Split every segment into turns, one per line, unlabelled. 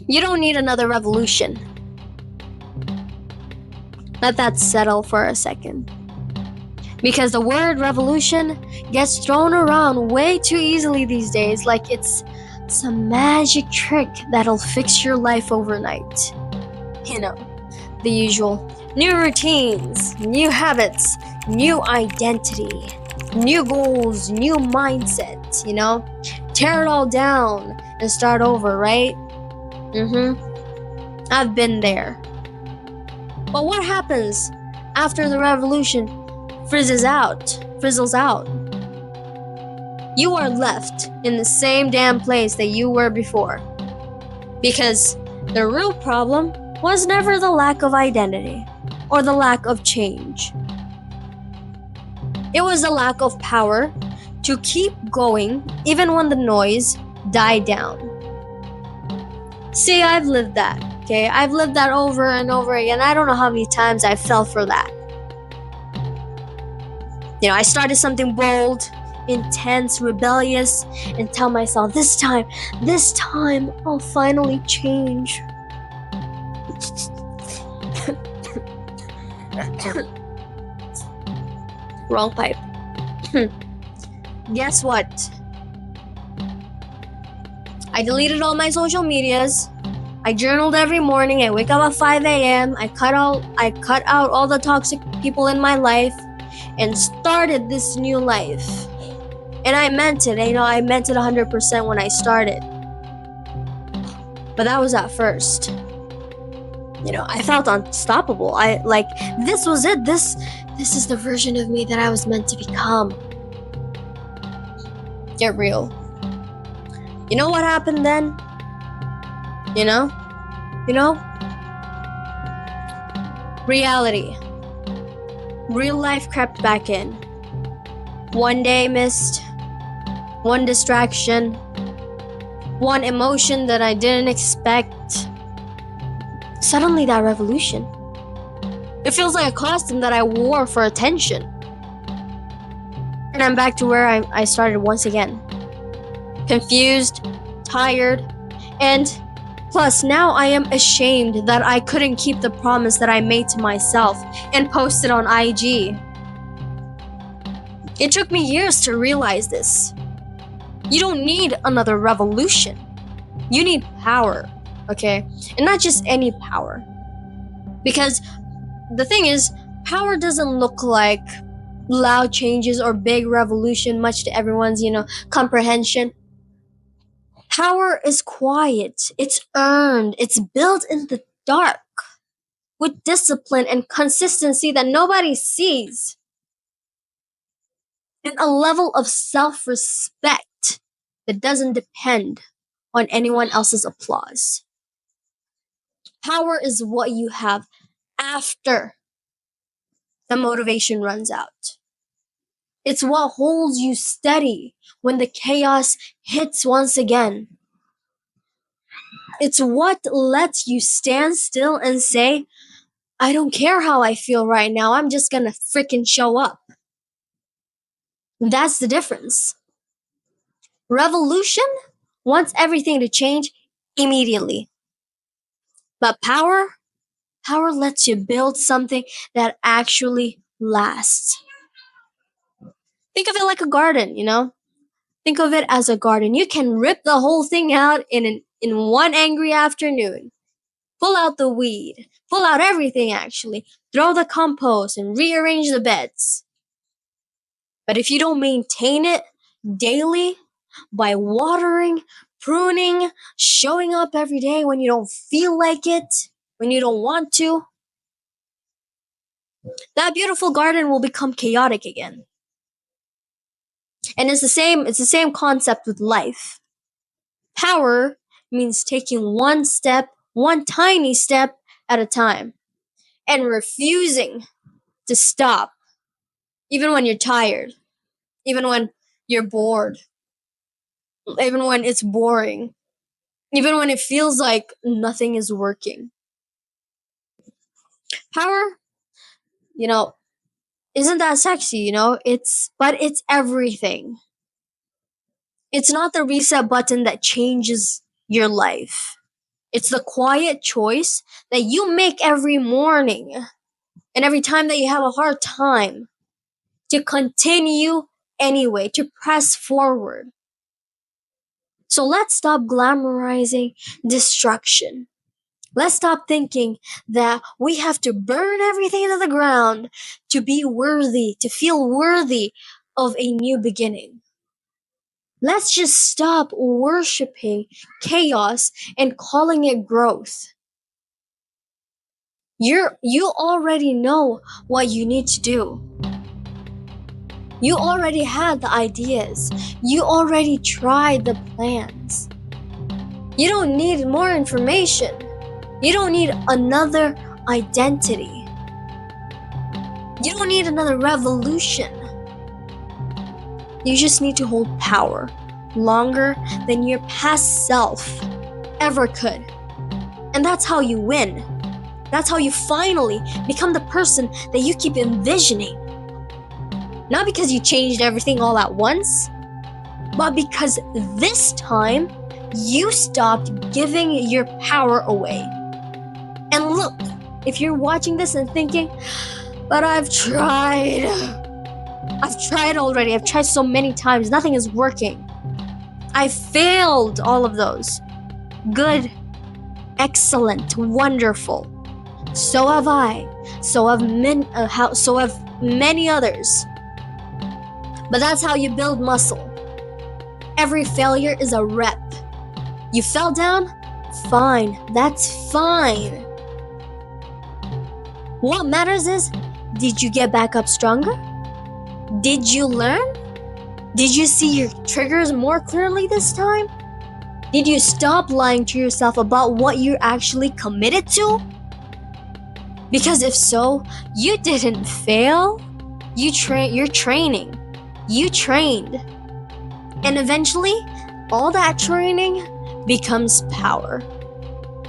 You don't need another revolution. Let that settle for a second. Because the word revolution gets thrown around way too easily these days, like it's some magic trick that'll fix your life overnight. You know, the usual new routines, new habits, new identity, new goals, new mindset, tear it all down and start over, right? I've been there. But what happens after the revolution fizzles out? You are left in the same damn place that you were before. Because the real problem was never the lack of identity or the lack of change. It was the lack of power to keep going even when the noise died down. See, I've lived that, okay? I've lived that over and over again. I don't know how many times I fell for that. I started something bold, intense, rebellious, and tell myself, this time, I'll finally change. Wrong pipe. Guess what? I deleted all my social medias. I journaled every morning. I wake up at 5 a.m. I cut out all the toxic people in my life and started this new life. And I meant it. I meant it 100% when I started. But that was at first. I felt unstoppable. This was it. This is the version of me that I was meant to become. Get real. You know what happened then? Reality. Real life crept back in. One day missed. One distraction. One emotion that I didn't expect. Suddenly that revolution. It feels like a costume that I wore for attention. And I'm back to where I started once again. Confused, tired, and plus now I am ashamed that I couldn't keep the promise that I made to myself and posted on IG. It took me years to realize this. You don't need another revolution. You need power, okay? And not just any power. Because the thing is, power doesn't look like loud changes or big revolution, much to everyone's, comprehension. Power is quiet. It's earned. It's built in the dark with discipline and consistency that nobody sees. And a level of self-respect that doesn't depend on anyone else's applause. Power is what you have after the motivation runs out. It's what holds you steady when the chaos hits once again. It's what lets you stand still and say, I don't care how I feel right now, I'm just gonna freaking show up. That's the difference. Revolution wants everything to change immediately. But power lets you build something that actually lasts. Think of it like a garden, Think of it as a garden. You can rip the whole thing out in one angry afternoon. Pull out the weed. Pull out everything, actually. Throw the compost and rearrange the beds. But if you don't maintain it daily by watering, pruning, showing up every day when you don't feel like it, when you don't want to, that beautiful garden will become chaotic again. And it's the same concept with life. Power means taking one tiny step at a time, and refusing to stop, even when you're tired, even when you're bored, even when it's boring, even when it feels like nothing is working. Power, isn't that sexy, but it's everything. It's not the reset button that changes your life. It's the quiet choice that you make every morning and every time that you have a hard time to continue anyway, to press forward. So let's stop glamorizing destruction. Let's stop thinking that we have to burn everything to the ground to be worthy, to feel worthy of a new beginning. Let's just stop worshiping chaos and calling it growth. You already know what you need to do. You already had the ideas. You already tried the plans. You don't need more information. You don't need another identity. You don't need another revolution. You just need to hold power longer than your past self ever could. And that's how you win. That's how you finally become the person that you keep envisioning. Not because you changed everything all at once, but because this time you stopped giving your power away. And look, if you're watching this and thinking, but I've tried already. I've tried so many times. Nothing is working. I failed all of those. Good, excellent, wonderful. So have I. So have many others. But that's how you build muscle. Every failure is a rep. You fell down? Fine. That's fine. What matters is, did you get back up stronger? Did you learn? Did you see your triggers more clearly this time? Did you stop lying to yourself about what you're actually committed to? Because if so, you didn't fail. You're training. You trained. And eventually, all that training becomes power.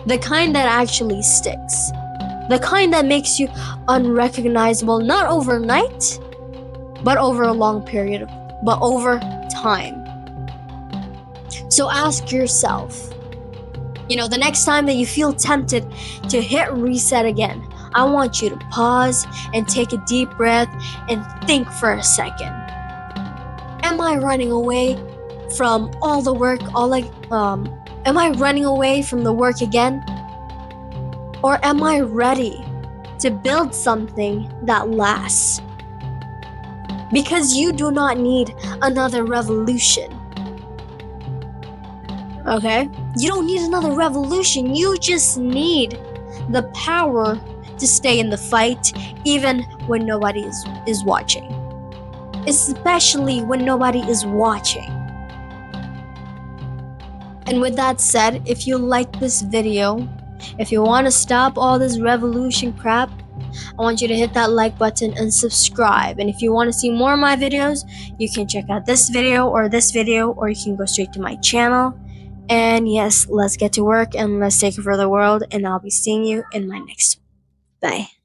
The kind that actually sticks. The kind that makes you unrecognizable, not overnight, but over a long period, but over time. So ask yourself, the next time that you feel tempted to hit reset again, I want you to pause and take a deep breath and think for a second. Am I running away from all the work, am I running away from the work again? Or am I ready to build something that lasts? Because you do not need another revolution. Okay? You don't need another revolution. You just need the power to stay in the fight even when nobody is watching. Especially when nobody is watching. And with that said, if you like this video, if you want to stop all this revolution crap, I want you to hit that like button and subscribe. And if you want to see more of my videos, you can check out this video, or you can go straight to my channel. And yes, let's get to work and let's take it for the world. And I'll be seeing you in my next one. Bye.